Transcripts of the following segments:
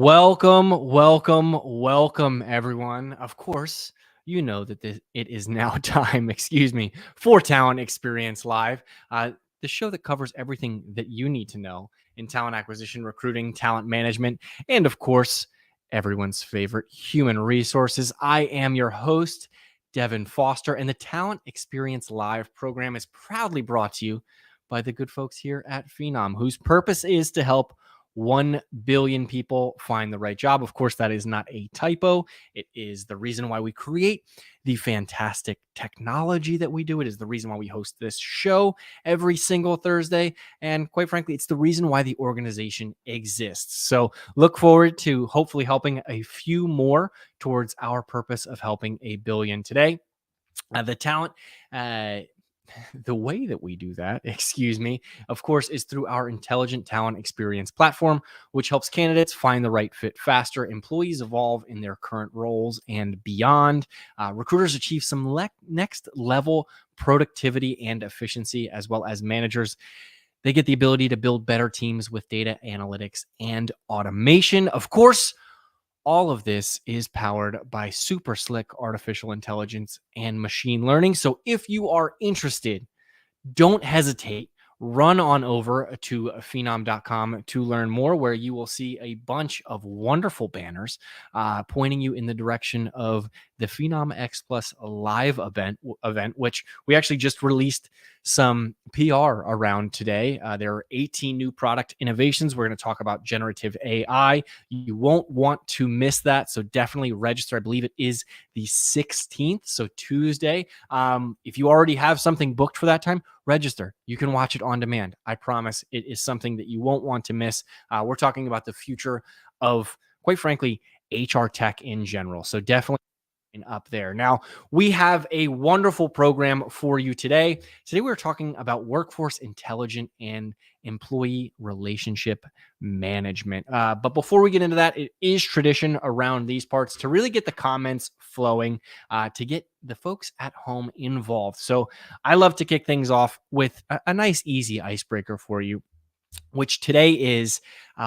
Welcome, everyone. Of course, you know that it is now time, for Talent Experience Live, the show that covers everything that you need to know in talent acquisition, recruiting, talent management, and of course, everyone's favorite human resources. I am your host, Devin Foster, and the Talent Experience Live program is proudly brought to you by the good folks here at Phenom, whose purpose is to help 1 billion people find the right job. Of course, that is not a typo. It is the reason why we create the fantastic technology that we do. It is the reason why we host this show every single Thursday. And quite frankly, it's the reason why the organization exists. So look forward to hopefully helping a few more towards our purpose of helping a billion today. The talent, the way that we do that, of course, is through our intelligent talent experience platform, which helps candidates find the right fit faster, employees evolve in their current roles and beyond, recruiters achieve some next level productivity and efficiency, as well as managers. They get the ability to build better teams with data analytics and automation. Of course, all of this is powered by super slick artificial intelligence and machine learning. So if you are interested, don't hesitate. Run on over to phenom.com to learn more, where you will see a bunch of wonderful banners pointing you in the direction of the Phenom X Plus live event, which we actually just released some PR around today. There are 18 new product innovations. We're going to talk about generative AI. You won't want to miss that, so definitely register. I believe it is the 16th, so Tuesday. If you already have something booked for that time, register. You can watch it on demand. I promise it is something that you won't want to miss. We're talking about the future of, quite frankly, HR tech in general. So definitely up there. Now, we have a wonderful program for you today. Today, we're talking about workforce intelligence and employee relationship management. But before we get into that, it is tradition around these parts to really get the comments flowing, to get the folks at home involved. So I love to kick things off with a nice, easy icebreaker for you, which today is,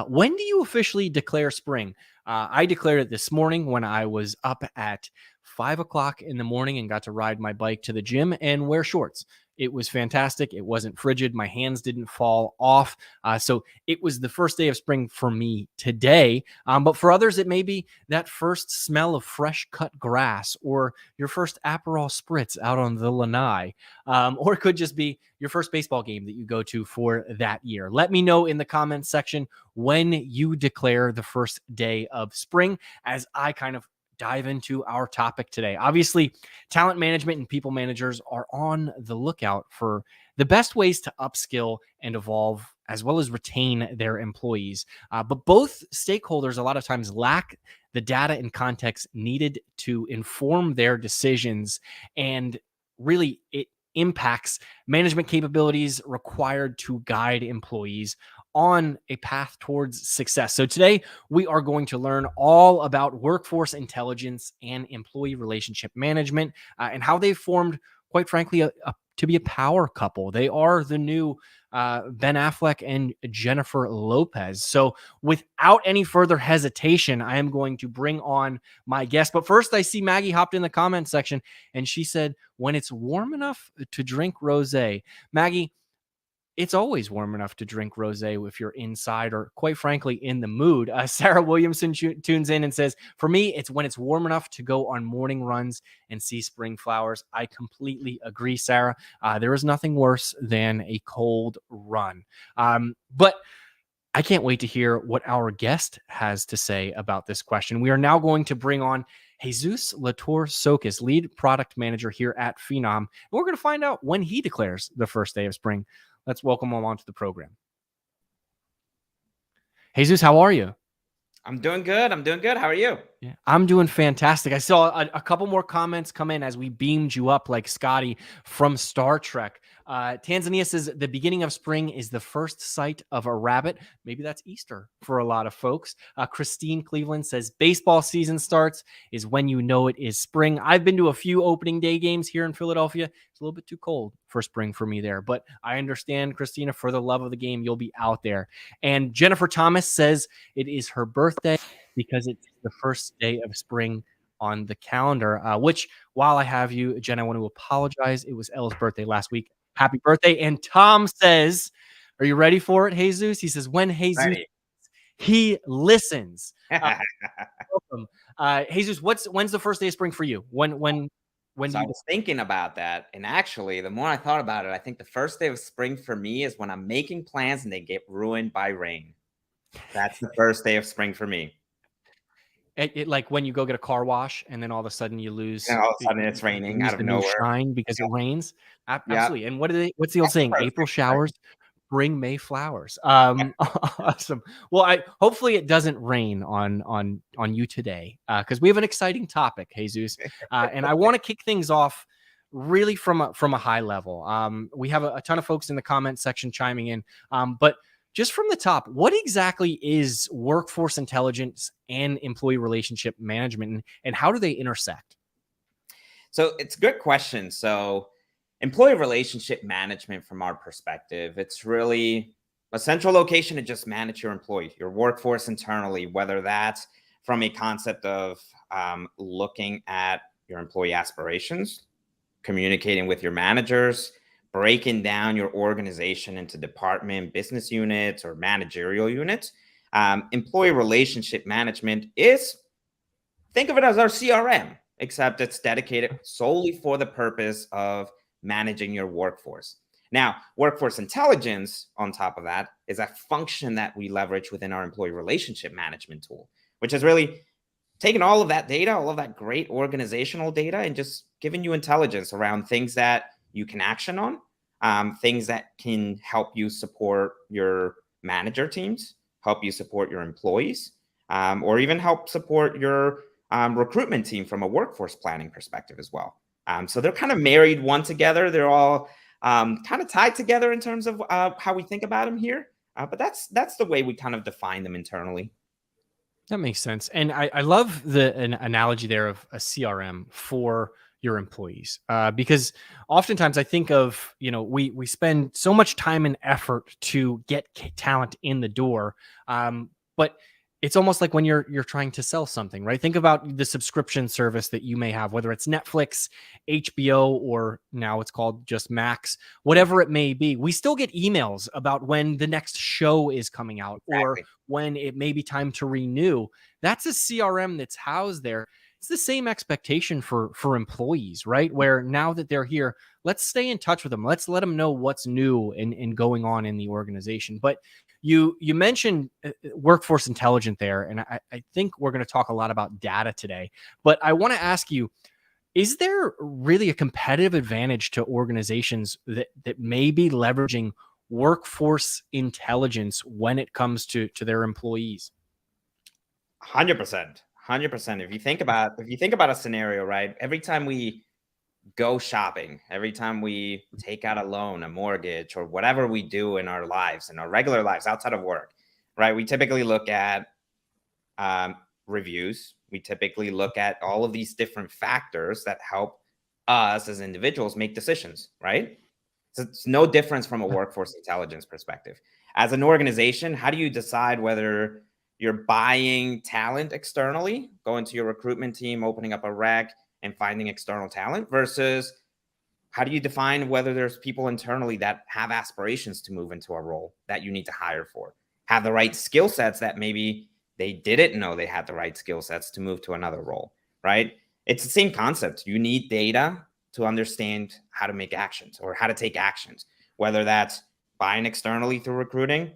when do you officially declare spring? I declared it this morning when I was up at 5 o'clock in the morning and got to ride my bike to the gym and wear shorts. It was fantastic. It wasn't frigid. My hands didn't fall off. So it was the first day of spring for me today. But for others, it may be that first smell of fresh cut grass, or your first Aperol spritz out on the lanai, or it could just be your first baseball game that you go to for that year. Let me know in the comments section when you declare the first day of spring, as I kind of dive into our topic today. Obviously, talent management and people managers are on the lookout for the best ways to upskill and evolve, as well as retain their employees. But both stakeholders a lot of times lack the data and context needed to inform their decisions, and really it impacts management capabilities required to guide employees on a path towards success. So today we are going to learn all about workforce intelligence and employee relationship management, and how they formed, quite frankly, to be a power couple. They are the new Ben Affleck and Jennifer Lopez. So without any further hesitation, I am going to bring on my guest. But first, I see Maggie hopped in the comment section and she said, when it's warm enough to drink rosé. Maggie, it's always warm enough to drink rosé if you're inside, or quite frankly in the mood. Sarah Williamson tunes in and says, for me, it's when it's warm enough to go on morning runs and see spring flowers. I completely agree, Sarah. There is nothing worse than a cold run. But I can't wait to hear what our guest has to say about this question. We are now going to bring on Jesus Latour Sokis, lead product manager here at Phenom. And we're going to find out when he declares the first day of spring. Let's welcome him onto the program. Jesus, how are you? I'm doing good. How are you? Yeah, I'm doing fantastic. I saw a couple more comments come in as we beamed you up like Scotty from Star Trek. Tanzania says the beginning of spring is the first sight of a rabbit. Maybe that's Easter for a lot of folks. Christine Cleveland says baseball season starts is when you know it is spring. I've been to a few opening day games here in Philadelphia. It's a little bit too cold for spring for me there, but I understand, Christina, for the love of the game, you'll be out there. And Jennifer Thomas says it is her birthday because it's the first day of spring on the calendar. Which, while I have you, Jen, I want to apologize. It was Ella's birthday last week. Happy birthday! And Tom says, "Are you ready for it, Jesus?" He says, "When Jesus Ready. he listens." Uh, Welcome, Jesus. When's the first day of spring for you? When do So I you? was thinking about that, and actually, the more I thought about it, I think the first day of spring for me is when I'm making plans and they get ruined by rain. That's the first day of spring for me. Like when you go get a car wash and then all of a sudden you And lose all of a y sudden y it's you raining lose out of the new nowhere. shine because it rains? Yep. Absolutely, and what's the old That's the saying? first day "April of spring. showers bring May flowers." Awesome. Well, I hopefully it doesn't rain on you today, because we have an exciting topic, Jesus, and I wanna kick things off really from a high level. We have a ton of folks in the comment section chiming in, but just from the top, what exactly is workforce intelligence and employee relationship management, and how do they intersect? So it's a good question. So employee relationship management from our perspective, it's really a central location to just manage your employee, your workforce internally, whether that's from a concept of looking at your employee aspirations, communicating with your managers, breaking down your organization into department, business units, or managerial units. Employee relationship management is, think of it as our CRM, except it's dedicated solely for the purpose of managing your workforce. Now, workforce intelligence, on top of that, is a function that we leverage within our employee relationship management tool, which is really taking all of that data, all of that great organizational data, and just giving you intelligence around things that you can action on, things that can help you support your manager teams, help you support your employees, or even help support your recruitment team from a workforce planning perspective as well. So they're kind of married one together. They're all kind of tied together in terms of how we think about them here. But that's the way we kind of define them internally. That makes sense. And I love the an analogy there of a CRM for your employees, because oftentimes I think of, we spend so much time and effort to get talent in the door, but it's almost like when you're trying to sell something, right? Think about the subscription service that you may have, whether it's Netflix, HBO, or now it's called just Max, whatever it may be. We still get emails about when the next show is coming out, or Exactly. when it may be time to renew. That's a CRM that's housed there. It's the same expectation for employees, right? Where now that they're here, let's stay in touch with them. Let's let them know what's new and going on in the organization. But you mentioned workforce intelligence there, and I think we're going to talk a lot about data today. But I want to ask you, is there really a competitive advantage to organizations that may be leveraging workforce intelligence when it comes to their employees? 100%. 100%. If you think about a scenario, right? Every time we go shopping, every time we take out a loan, a mortgage, or whatever we do in our lives, in our regular lives outside of work, right? We typically look at um, reviews. We typically look at all of these different factors that help us as individuals make decisions, right? So it's no difference from a workforce intelligence perspective. As an organization, how do you decide whether you're buying talent externally, going to your recruitment team, opening up a rec and finding external talent, versus how do you define whether there's people internally that have aspirations to move into a role that you need to hire for, have the right skill sets that maybe they didn't know they had the right skill sets to move to another role, right? It's the same concept. You need data to understand how to make actions or how to take actions, whether that's buying externally through recruiting,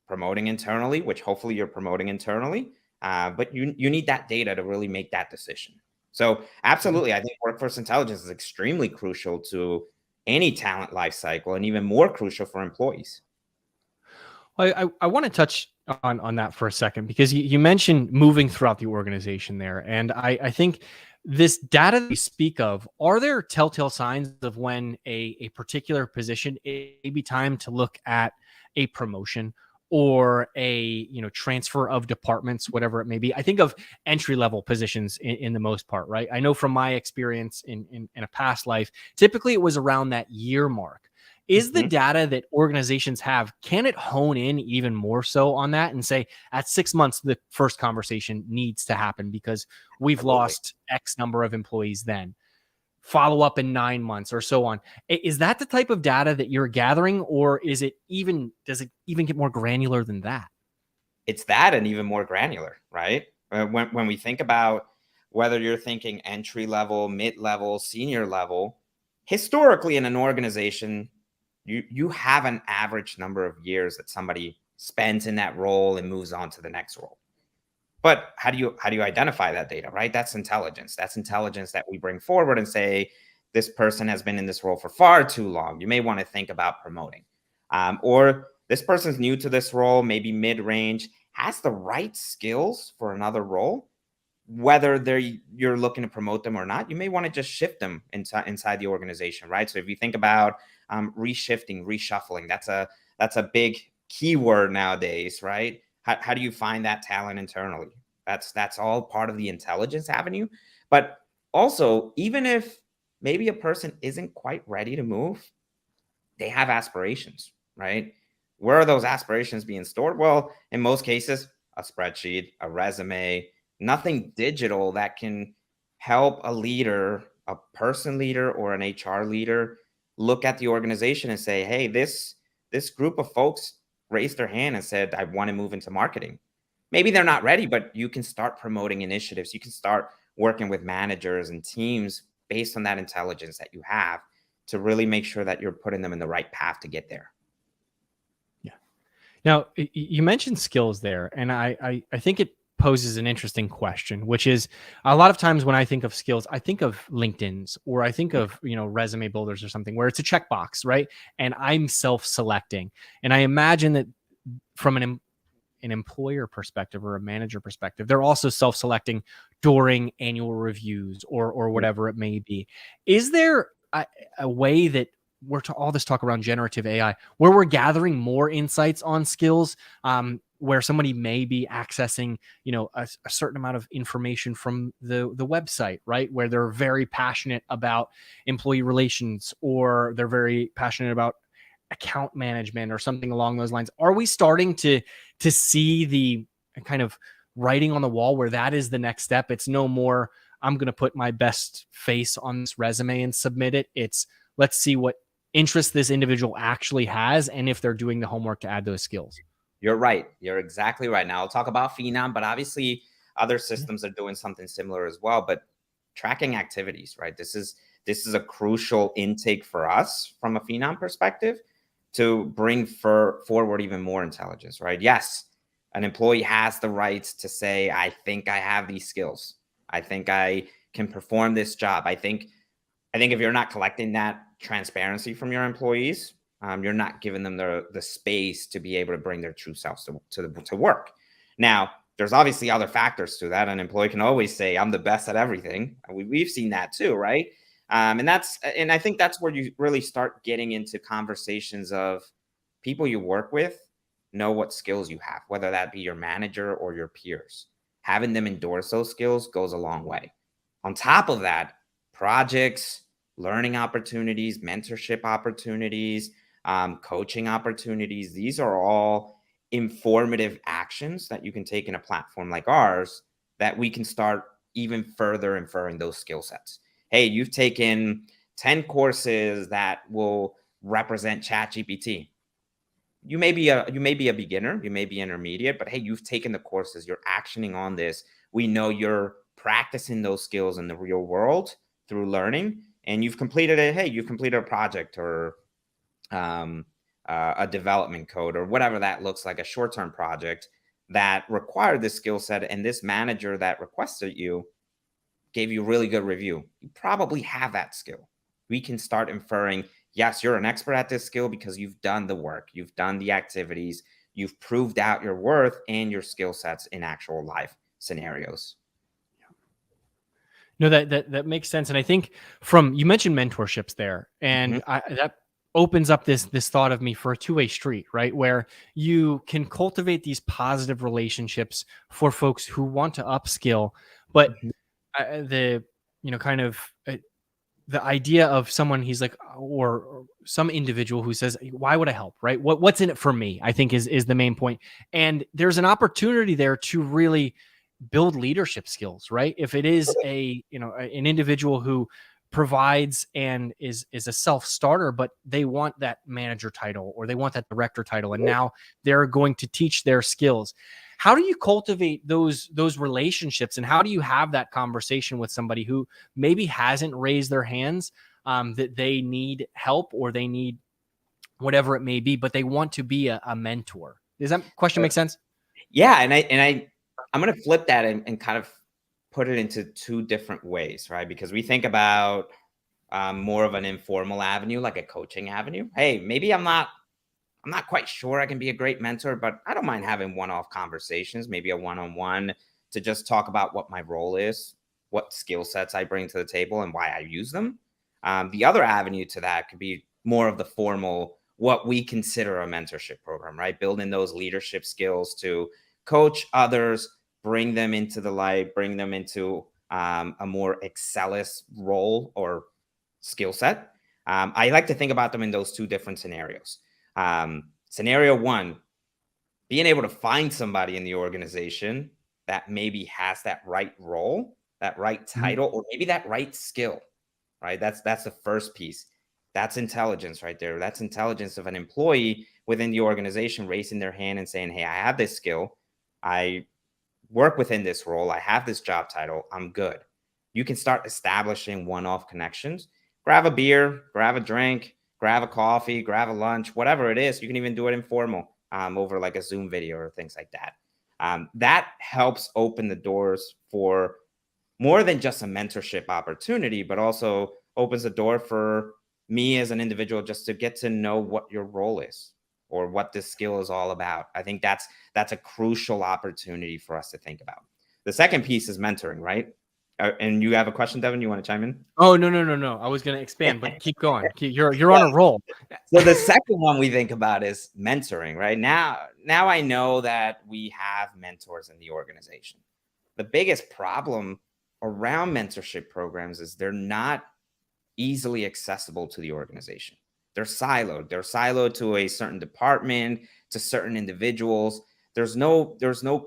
promoting internally, which hopefully you're promoting internally. But you need that data to really make that decision. So absolutely, I think workforce intelligence is extremely crucial to any talent life cycle, and even more crucial for employees. I want to touch on that for a second, because you mentioned moving throughout the organization there. And I think this data that you speak of, are there telltale signs of when a particular position, it may be time to look at a promotion or a transfer of departments, whatever it may be? I think of entry level positions in the most part, right? I know from my experience in a past life, typically it was around that year mark. Is the Mhm. data that organizations have, can it hone in even more so on that and say at 6 months, the first conversation needs to happen because we've Absolutely. lost X number of employees then? Follow up in 9 months or so on. Is that the type of data that you're gathering, or does it even get more granular than that? It's that and even more granular, right? When we think about whether you're thinking entry level, mid level, senior level, historically in an organization, you have an average number of years that somebody spends in that role and moves on to the next role. But how do you identify that data, right? That's intelligence. That's intelligence that we bring forward and say this person has been in this role for far too long. You may want to think about promoting, or this person's new to this role, maybe mid range, has the right skills for another role. Whether you're looking to promote them or not, you may want to just shift them inside the organization, right? So if you think about reshifting, reshuffling, that's a big keyword nowadays, right? How do you find that talent internally? That's all part of the intelligence avenue. But also, even if maybe a person isn't quite ready to move, they have aspirations, right? Where are those aspirations being stored? Well, in most cases, a spreadsheet, a resume, nothing digital that can help a leader, a person leader or an HR leader look at the organization and say, "Hey, this group of folks raised their hand and said, I want to move into marketing." Maybe they're not ready, but you can start promoting initiatives. You can start working with managers and teams based on that intelligence that you have to really make sure that you're putting them in the right path to get there. Yeah. Now, you mentioned skills there, and I think it poses an interesting question, which is a lot of times when I think of skills, I think of LinkedIn's or I think Yeah. of, resume builders or something where it's a checkbox, right? And I'm self-selecting. And I imagine that from an employer perspective or a manager perspective, they're also self-selecting during annual reviews or Yeah. whatever it may be. Is there a way that all this talk around generative AI, where we're gathering more insights on skills, where somebody may be accessing, a certain amount of information from the website, right? Where they're very passionate about employee relations, or they're very passionate about account management or something along those lines. Are we starting to see the kind of writing on the wall where that is the next step? It's no more I'm going to put my best face on this resume and submit it. It's let's see what interest this individual actually has and if they're doing the homework to add those skills. You're right. You're exactly right. Now I'll talk about Phenom, but obviously other Yeah. systems are doing something similar as well. But tracking activities, right? This is a crucial intake for us from a Phenom perspective to bring forward even more intelligence, right? Yes, an employee has the rights to say, I think I have these skills. I think I can perform this job. I think if you're not collecting that transparency from your employees, you're not giving them the space to be able to bring their true selves to work. Now, there's obviously other factors to that. An employee can always say, "I'm the best at everything." We've seen that too, right? And I think that's where you really start getting into conversations of people you work with know what skills you have, whether that be your manager or your peers. Having them endorse those skills goes a long way. On top of that, projects, learning opportunities, mentorship opportunities, coaching opportunities. These are all informative actions that you can take in a platform like ours that we can start even further inferring those skill sets. Hey, you've taken 10 courses that will represent ChatGPT. You may be a beginner, you may be intermediate, but hey, you've taken the courses, you're actioning on this. We know you're practicing those skills in the real world through learning, and you've completed it. Hey, you've completed a project or um, a development code or whatever that looks like, a short-term project that required this skill set, and this manager that requested you gave you a really good review. You probably have that skill. We can start inferring, yes, you're an expert at this skill because you've done the work, you've done the activities, you've proved out your worth and your skill sets in actual life scenarios. No, that makes sense. And I think from you mentioned mentorships there, Mhm. and that opens up this thought of me for a two-way street, right? Where you can cultivate these positive relationships for folks who want to upskill, but Mhm. the kind of the idea of someone, he's like, or some individual who says, why would I help? Right. What's in it for me? I think is the main point. And there's an opportunity there to really build leadership skills, right? If it is an individual who provides and is a self-starter, but they want that manager title or they want that director title, and now they're going to teach their skills. How do you cultivate those relationships, and how do you have that conversation with somebody who maybe hasn't raised their hands, that they need help or they need whatever it may be, but they want to be a mentor? Does that question make sense? Yeah, I'm going to flip that and kind of put it into two different ways, right? Because we think about more of an informal avenue, like a coaching avenue. Hey, maybe I'm not quite sure I can be a great mentor, but I don't mind having one-off conversations, maybe a one-on-one, to just talk about what my role is, what skill sets I bring to the table, and why I use them. The other avenue to that could be more of the formal, what we consider a mentorship program, right? Building those leadership skills to coach others, bring them into the light, bring them into a more Excelis role or skill set. I like to think about them in those two different scenarios. Scenario one, being able to find somebody in the organization that maybe has that right role, that right Mhm. title, or maybe that right skill, right? That's the first piece. That's intelligence right there. That's intelligence of an employee within the organization raising their hand and saying, hey, I have this skill. I work within this role. I have this job title. I'm good. You can start establishing one-off connections. Grab a beer, grab a drink, grab a coffee, grab a lunch, whatever it is. You can even do it informal over like a Zoom video or things like that. That helps open the doors for more than just a mentorship opportunity, but also opens the door for me as an individual just to get to know what your role is or what this skill is all about. I think that's a crucial opportunity for us to think about. The second piece is mentoring, right? And you have a question, Devin? You want to chime in? Oh, no, no, no, no. I was going to expand, but keep going. You're on a roll. So the second one we think about is mentoring, right? Now I know that we have mentors in the organization. The biggest problem around mentorship programs is they're not easily accessible to the organization. They're siloed. They're siloed to a certain department, to certain individuals. There's no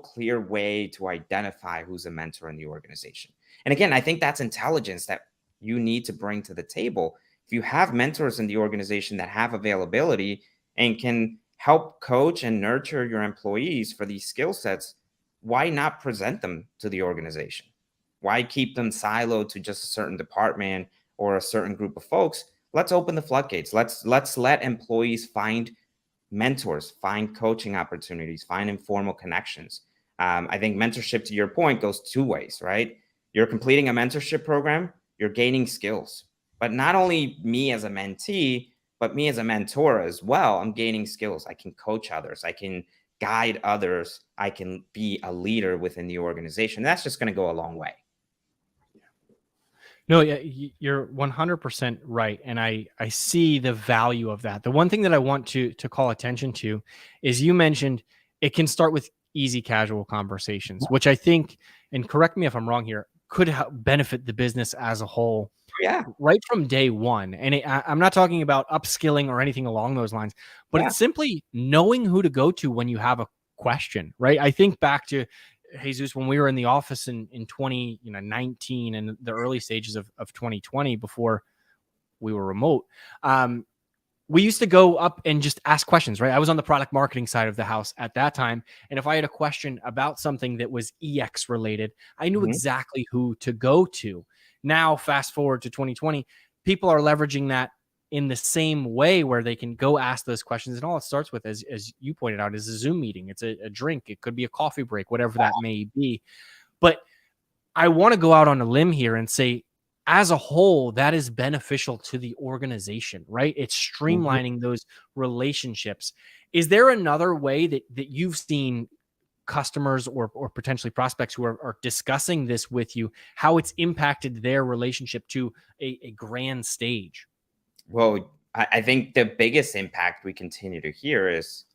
clear way to identify who's a mentor in the organization. And again, I think that's intelligence that you need to bring to the table. If you have mentors in the organization that have availability and can help coach and nurture your employees for these skill sets, why not present them to the organization? Why keep them siloed to just a certain department or a certain group of folks? Let's open the floodgates. Let's let employees find mentors, find coaching opportunities, find informal connections. I think mentorship, to your point, goes two ways, right? You're completing a mentorship program, you're gaining skills. But not only me as a mentee, but me as a mentor as well. I'm gaining skills. I can coach others. I can guide others. I can be a leader within the organization. That's just going to go a long way. No, yeah, you're 100% right, and I see the value of that. The one thing that I want to call attention to is you mentioned it can start with easy, casual conversations, which I think, and correct me if I'm wrong here, could benefit the business as a whole Yeah. right from day one. And I'm not talking about upskilling or anything along those lines, but Yeah. it's simply knowing who to go to when you have a question, right? I think back to Jesus when we were in the office in 2019 and the early stages of 2020 before we were remote. We used to go up and just ask questions, right? I was on the product marketing side of the house at that time. And if I had a question about something that was EX related, I knew Mhm. exactly who to go to. Now, fast forward to 2020, people are leveraging that in the same way where they can go ask those questions. And all it starts with, as you pointed out, is a Zoom meeting. It's a drink. It could be a coffee break, whatever that may be. But I want to go out on a limb here and say, as a whole, that is beneficial to the organization, right? It's Mhm. streamlining those relationships. Is there another way that you've seen customers or potentially prospects who are discussing this with you, how it's impacted their relationship to a grand stage? Well, I think the biggest impact we continue to hear is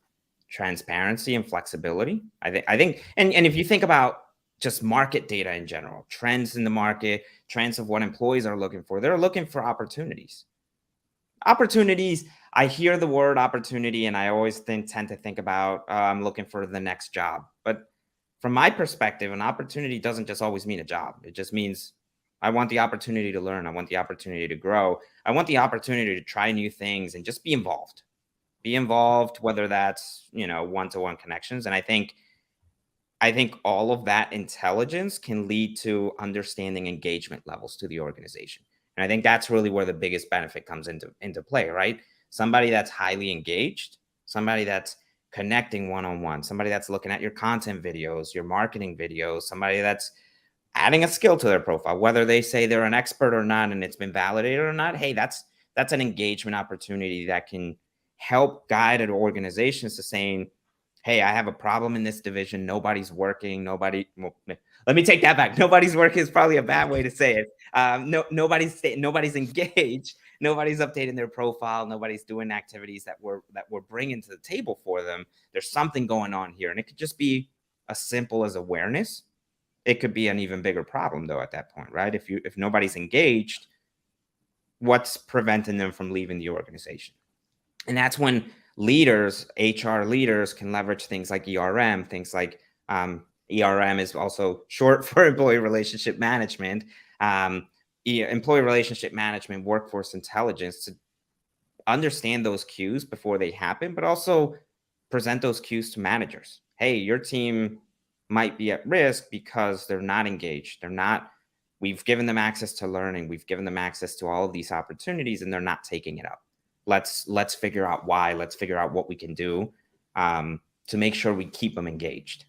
transparency and flexibility. I think, and if you think about just market data in general, trends in the market, trends of what employees are looking for. They're looking for opportunities. Opportunities, I hear the word opportunity and I always tend to think about I'm looking for the next job. But from my perspective, an opportunity doesn't just always mean a job. It just means I want the opportunity to learn. I want the opportunity to grow. I want the opportunity to try new things and just be involved. Be involved, whether that's, one-to-one connections. And I think all of that intelligence can lead to understanding engagement levels to the organization. And I think that's really where the biggest benefit comes into play, right? Somebody that's highly engaged, somebody that's connecting one-on-one, somebody that's looking at your content videos, your marketing videos, somebody that's adding a skill to their profile, whether they say they're an expert or not and it's been validated or not. Hey, that's an engagement opportunity that can help guide organizations to saying, hey, I have a problem in this division. Nobody's working. Let me take that back. Nobody's working is probably a bad way to say it. Nobody's engaged. Nobody's updating their profile. Nobody's doing activities that we're bringing to the table for them. There's something going on here, and it could just be as simple as awareness. It could be an even bigger problem, though, at that point, right? If nobody's engaged, what's preventing them from leaving the organization? And that's when leaders, HR leaders, can leverage things like ERM, things like ERM is also short for employee relationship management, employee relationship management, workforce intelligence, to understand those cues before they happen, but also present those cues to managers. Hey, your team might be at risk because they're not engaged. We've given them access to learning. We've given them access to all of these opportunities and they're not taking it up. Let's figure out why. Let's figure out what we can do to make sure we keep them engaged.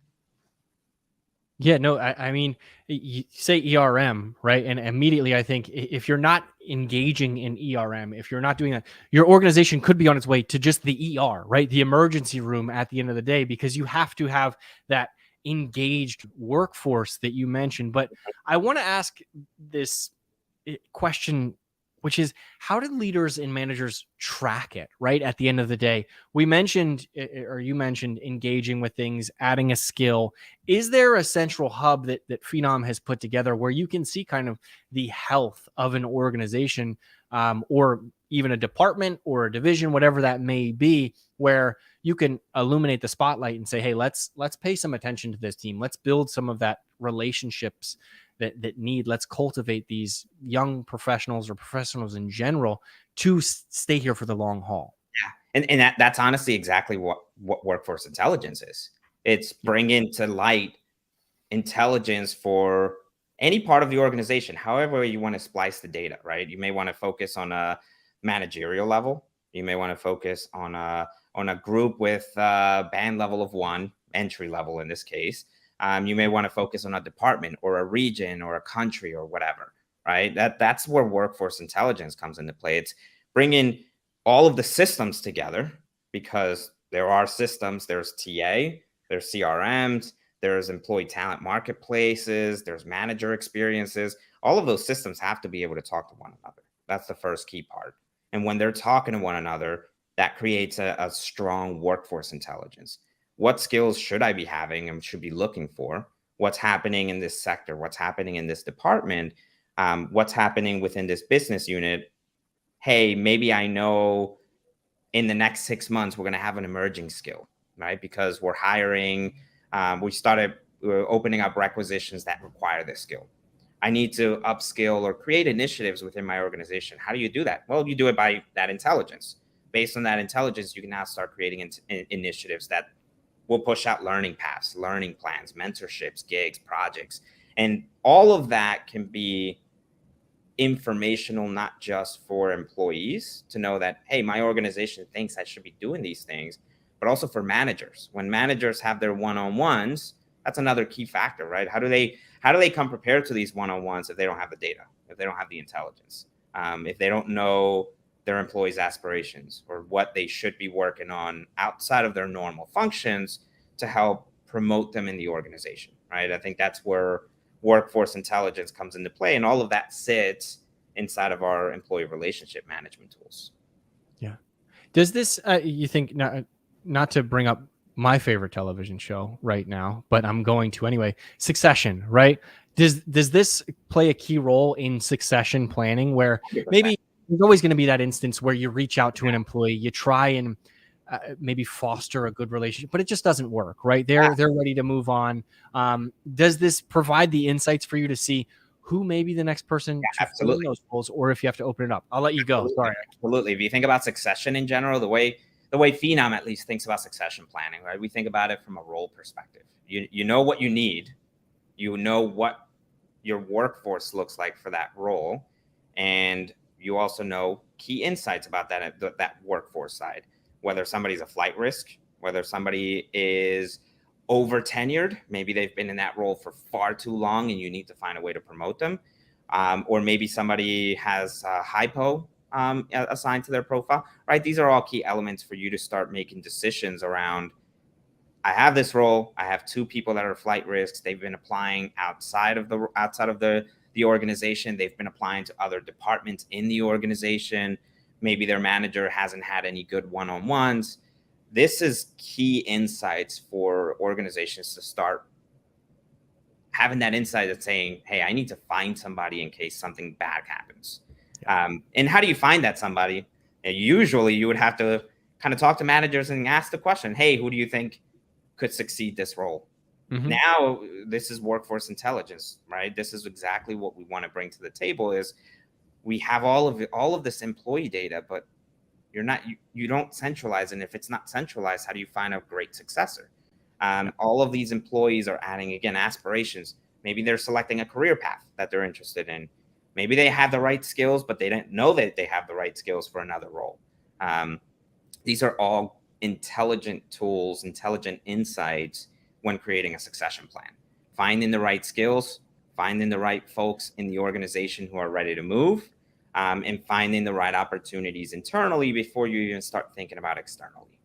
Yeah, no, I mean, you say ERM, right? And immediately I think if you're not engaging in ERM, if you're not doing that, your organization could be on its way to just the ER, right? The emergency room at the end of the day, because you have to have that engaged workforce that you mentioned. But I want to ask this question, which is, how do leaders and managers track it, right? At the end of the day, we mentioned, or you mentioned, engaging with things, adding a skill. Is there a central hub that Phenom has put together where you can see kind of the health of an organization, or even a department or a division, whatever that may be, where you can illuminate the spotlight and say, hey, let's pay some attention to this team. Let's build some of that relationships let's cultivate these young professionals or professionals in general to stay here for the long haul. Yeah. And that's honestly exactly what workforce intelligence is. It's bringing to light intelligence for any part of the organization, however you want to splice the data, right? You may want to focus on a managerial level. You may want to focus on a group with a band level of 1, entry level in this case. You may want to focus on a department or a region or a country or whatever, right? That's where workforce intelligence comes into play. It's bringing all of the systems together, because there are systems. There's TA, there's CRMs, there's employee talent marketplaces, there's manager experiences. All of those systems have to be able to talk to one another. That's the first key part. And when they're talking to one another, that creates a strong workforce intelligence. What skills should I be having and should be looking for? What's happening in this sector? What's happening in this department? What's happening within this business unit? Hey, maybe I know in the next 6 months, we're going to have an emerging skill, right? Because we're hiring, we're opening up requisitions that require this skill. I need to upskill or create initiatives within my organization. How do you do that? Well, you do it by that intelligence. Based on that intelligence, you can now start creating initiatives that will push out learning paths, learning plans, mentorships, gigs, projects. And all of that can be informational, not just for employees to know that, hey, my organization thinks I should be doing these things, but also for managers. When managers have their one-on-ones, that's another key factor, right? How do they come prepared to these one-on-ones if they don't have the data, if they don't have the intelligence, if they don't know their employees' aspirations or what they should be working on outside of their normal functions to help promote them in the organization, right? I think that's where workforce intelligence comes into play, and all of that sits inside of our employee relationship management tools. Yeah. Does this, you think, not to bring up my favorite television show right now, but I'm going to anyway. Succession, right? Does this play a key role in succession planning where 100%. maybe there's always going to be that instance where you reach out to an employee, you try and maybe foster a good relationship, but it just doesn't work, right? They're ready to move on. Does this provide the insights for you to see who may be the next person to fill in Absolutely. those roles, or if you have to open it up? I'll let you go. Absolutely. Sorry. Absolutely. If you think about succession in general, the way Phenom at least thinks about succession planning, right? We think about it from a role perspective. You know what you need, you know what your workforce looks like for that role, and you also know key insights about that workforce side, whether somebody's a flight risk, whether somebody is over tenured, maybe they've been in that role for far too long and you need to find a way to promote them, or maybe somebody has hypo assigned to their profile, right? These are all key elements for you to start making decisions around. I have this role. I have two people that are flight risks. They've been applying outside of the organization. They've been applying to other departments in the organization. Maybe their manager hasn't had any good one-on-ones. This is key insights for organizations to start having that insight of saying, hey, I need to find somebody in case something bad happens. And how do you find that somebody? Usually you would have to kind of talk to managers and ask the question, hey, who do you think could succeed this role? Mm-hmm. Now, this is workforce intelligence, right? This is exactly what we want to bring to the table is we have all of this employee data, but you don't centralize. And if it's not centralized, how do you find a great successor? All of these employees are adding, again, aspirations. Maybe they're selecting a career path that they're interested in. Maybe they have the right skills, but they didn't know that they have the right skills for another role. These are all intelligent tools, intelligent insights when creating a succession plan. Finding the right skills, finding the right folks in the organization who are ready to move, and finding the right opportunities internally before you even start thinking about externally.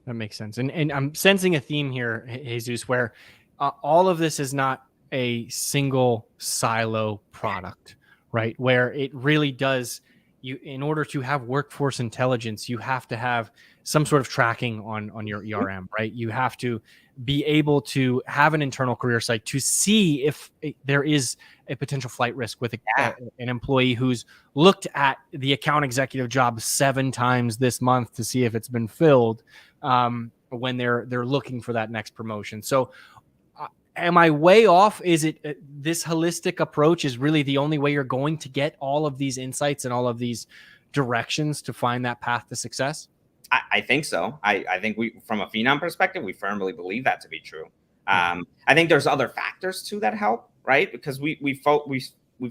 That makes sense. And I'm sensing a theme here, Jesus, where all of this is not a single silo product, right? Where it really does in order to have workforce intelligence, you have to have some sort of tracking on your ERM, right? You have to be able to have an internal career site to see if there is a potential flight risk with an employee who's looked at the account executive job 7 times this month to see if it's been filled when they're looking for that next promotion. So am I way off? Is it this holistic approach is really the only way you're going to get all of these insights and all of these directions to find that path to success? I think so. I think from a Phenom perspective, we firmly believe that to be true. I think there's other factors too that help, right? Because we've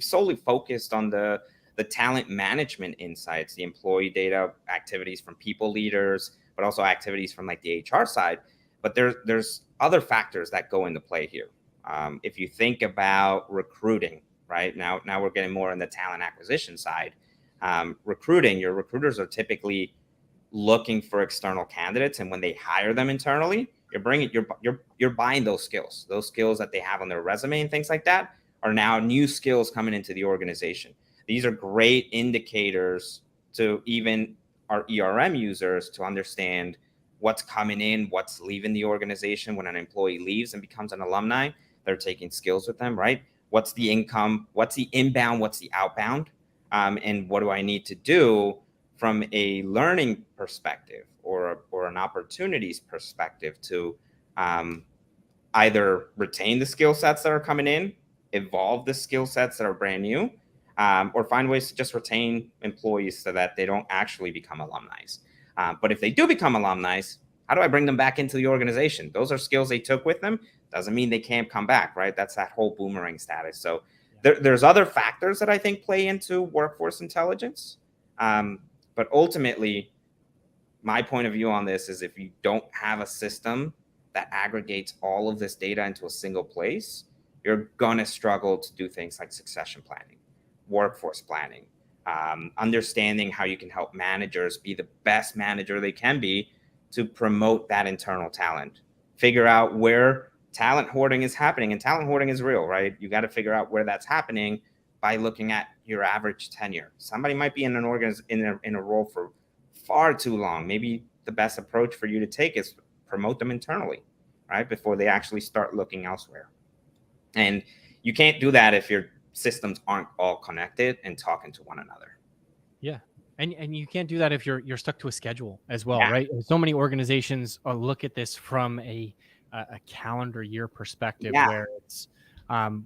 solely focused on the talent management insights, the employee data activities from people leaders, but also activities from like the HR side. But there's other factors that go into play here. If you think about recruiting, right? Now we're getting more on the talent acquisition side. Recruiting, your recruiters are typically looking for external candidates, and when they hire them internally, you're buying those skills that they have on their resume and things like that are now new skills coming into the organization. These are great indicators to even our ERM users to understand what's coming in, what's leaving the organization. When an employee leaves and becomes an alumni, they're taking skills with them, right? What's the income? What's the inbound? What's the outbound? And what do I need to do from a learning perspective or an opportunities perspective to either retain the skill sets that are coming in, evolve the skill sets that are brand new, or find ways to just retain employees so that they don't actually become alumni. But if they do become alumni, how do I bring them back into the organization? Those are skills they took with them. Doesn't mean they can't come back, right? That's that whole boomerang status. So there's other factors that I think play into workforce intelligence. But ultimately, my point of view on this is if you don't have a system that aggregates all of this data into a single place, you're going to struggle to do things like succession planning, workforce planning, understanding how you can help managers be the best manager they can be to promote that internal talent, figure out where talent hoarding is happening. And talent hoarding is real, right? You got to figure out where that's happening by looking at your average tenure. Somebody might be in an in a role for far too long. Maybe the best approach for you to take is promote them internally, right? Before they actually start looking elsewhere. And you can't do that if your systems aren't all connected and talking to one another. Yeah. And you can't do that if you're stuck to a schedule as well, Yeah. right? So many organizations look at this from a calendar year perspective, Yeah. where it's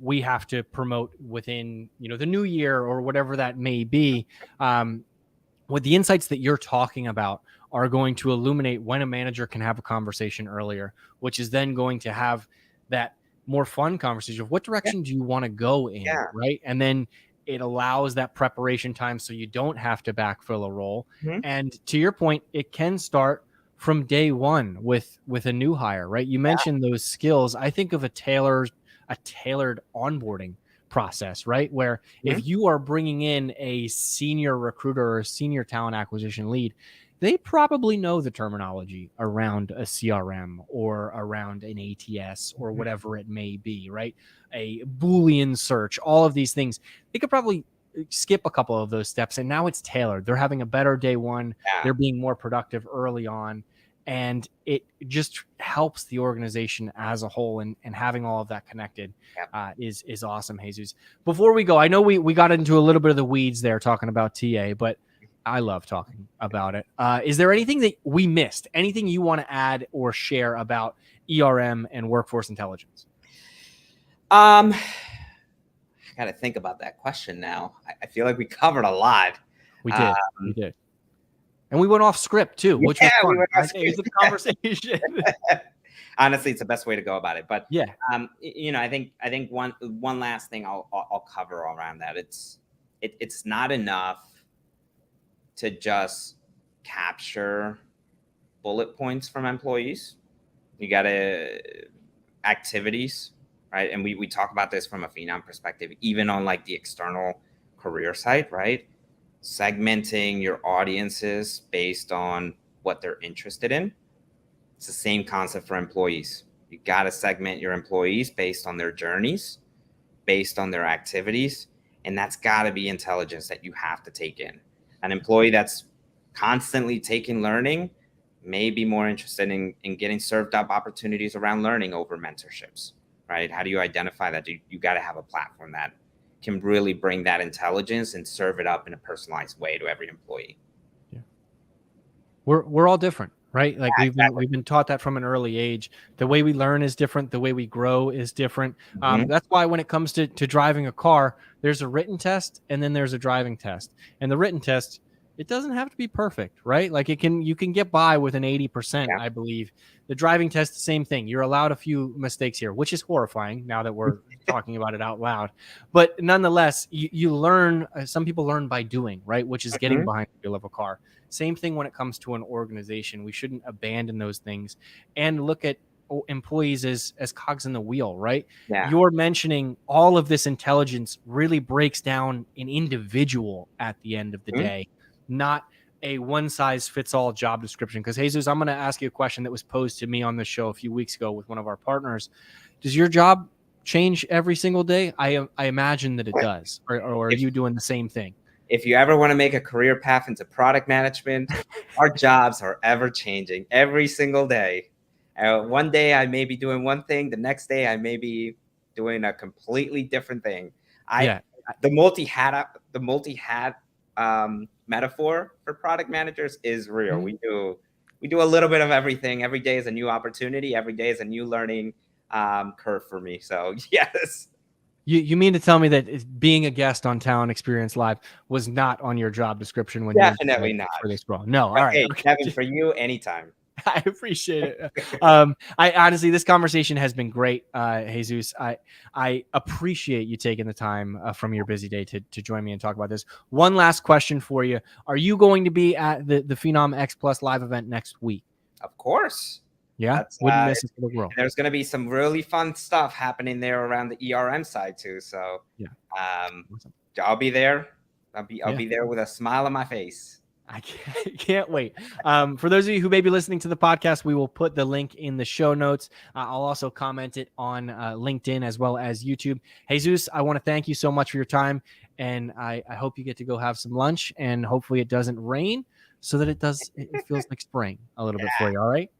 we have to promote within the new year or whatever that may be. What the insights that you're talking about are going to illuminate when a manager can have a conversation earlier, which is then going to have that more fun conversation of what Yeah. direction do you want to go in, Yeah. right? And then it allows that preparation time so you don't have to backfill a role. Mhm. And to your point, it can start from day one with a new hire, right? You mentioned those skills. I think of a tailored onboarding process, right? Where Mhm. if you are bringing in a senior recruiter or a senior talent acquisition lead, they probably know the terminology around a CRM or around an ATS or Mhm. whatever it may be, right? A Boolean search, all of these things. They could probably skip a couple of those steps, and now it's tailored. They're having a better day one. Yeah. They're being more productive early on, and it just helps the organization as a whole, and having all of that connected Yeah. is awesome. Jesus, before we go, I know we got into a little bit of the weeds there talking about TA, but I love talking about it. Is there anything that we missed, anything you want to add or share about ERM and workforce intelligence? I got to think about that question now. I feel like we covered a lot. We Uh, did. And we went off script too, which yeah, was we fun. went I think it's a conversation. honestly, it's the best way to go about it. But Yeah. I think one last thing I'll cover around that. It's not enough to just capture bullet points from employees. You got to activities, right? And we talk about this from a Phenom perspective, even on like the external career site, right? Segmenting your audiences based on what they're interested in. It's the same concept for employees. You got to segment your employees based on their journeys, based on their activities, and that's got to be intelligence that you have to take in. An employee that's constantly taking learning may be more interested in getting served up opportunities around learning over mentorships, right? How do you identify that? You got to have a platform that can really bring that intelligence and serve it up in a personalized way to every employee. Yeah. We're all different, right? Like Yeah, we've been taught that from an early age. The way we learn is different. The way we grow is different. exactly. That's why when it comes to driving a car, there's a written test and then there's a driving test. And the written test, it doesn't have to be perfect, right? Like you can get by with an 80%, Yeah. I believe. The driving test, same thing. You're allowed a few mistakes here, which is horrifying now that we're talking about it out loud. But nonetheless, you learn. Some people learn by doing, right? Which is getting Mhm. behind the wheel of a car. Same thing when it comes to an organization. We shouldn't abandon those things and look at employees as cogs in the wheel, right? Yeah. You're mentioning all of this intelligence really breaks down an individual at the end of the Mhm. day, not a one size fits all job description. Because Jesus, I'm going to ask you a question that was posed to me on the show a few weeks ago with one of our partners. Does your job change every single day? I imagine that it does. Or are If you doing the same thing? if you ever want to make a career path into product management, our jobs are ever changing every single day. One day I may be doing one thing, the next day I may be doing a completely different thing. Yeah. The multi hat metaphor for product managers is real. Mhm. We do a little bit of everything. Every day is a new opportunity. Every day is a new learning curve for me. So yes. You mean to tell me that being a guest on Talent Experience Live was not on your job description when you Definitely applied not. for this role? No. All But right. hey, Okay. Kevin, for you, anytime. I appreciate it. I honestly, this conversation has been great, Jesus. I appreciate you taking the time from your busy day to join me and talk about this. One last question for you: are you going to be at the Phenom X Plus live event next week? Of course. Yeah, That's wouldn't miss it for the world. there's going to be some really fun stuff happening there around the ERM side too. So, Yeah, awesome. I'll be there. I'll Yeah. be there with a smile on my face. I can't wait. For those of you who may be listening to the podcast, we will put the link in the show notes. I'll also comment it on LinkedIn as well as YouTube. Jesus, I want to thank you so much for your time, and I hope you get to go have some lunch, and hopefully it doesn't rain so that it feels like spring a little bit for you. All right.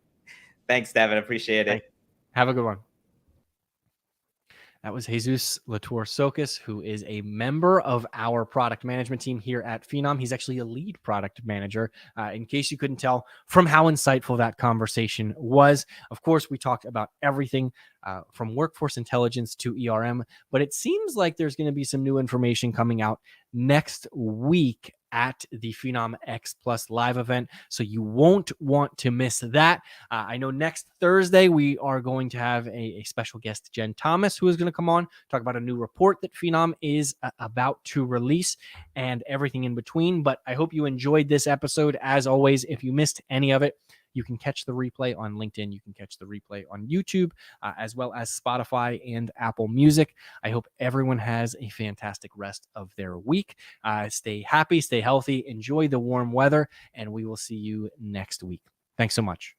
Thanks, Devin. Appreciate Thank it. Have a good one. That was Jesus Latour Sokis, who is a member of our product management team here at Phenom. He's actually a lead product manager, in case you couldn't tell from how insightful that conversation was. Of course, we talked about everything from workforce intelligence to ERM, but it seems like there's going to be some new information coming out next week at the Phenom X Plus live event. So you won't want to miss that. I know next Thursday we are going to have a special guest, Jen Thomas, who is going to come on, talk about a new report that Phenom is about to release and everything in between. But I hope you enjoyed this episode. As always, if you missed any of it, you can catch the replay on LinkedIn. You can catch the replay on YouTube, as well as Spotify and Apple Music. I hope everyone has a fantastic rest of their week. Stay happy, stay healthy, enjoy the warm weather, and we will see you next week. Thanks so much.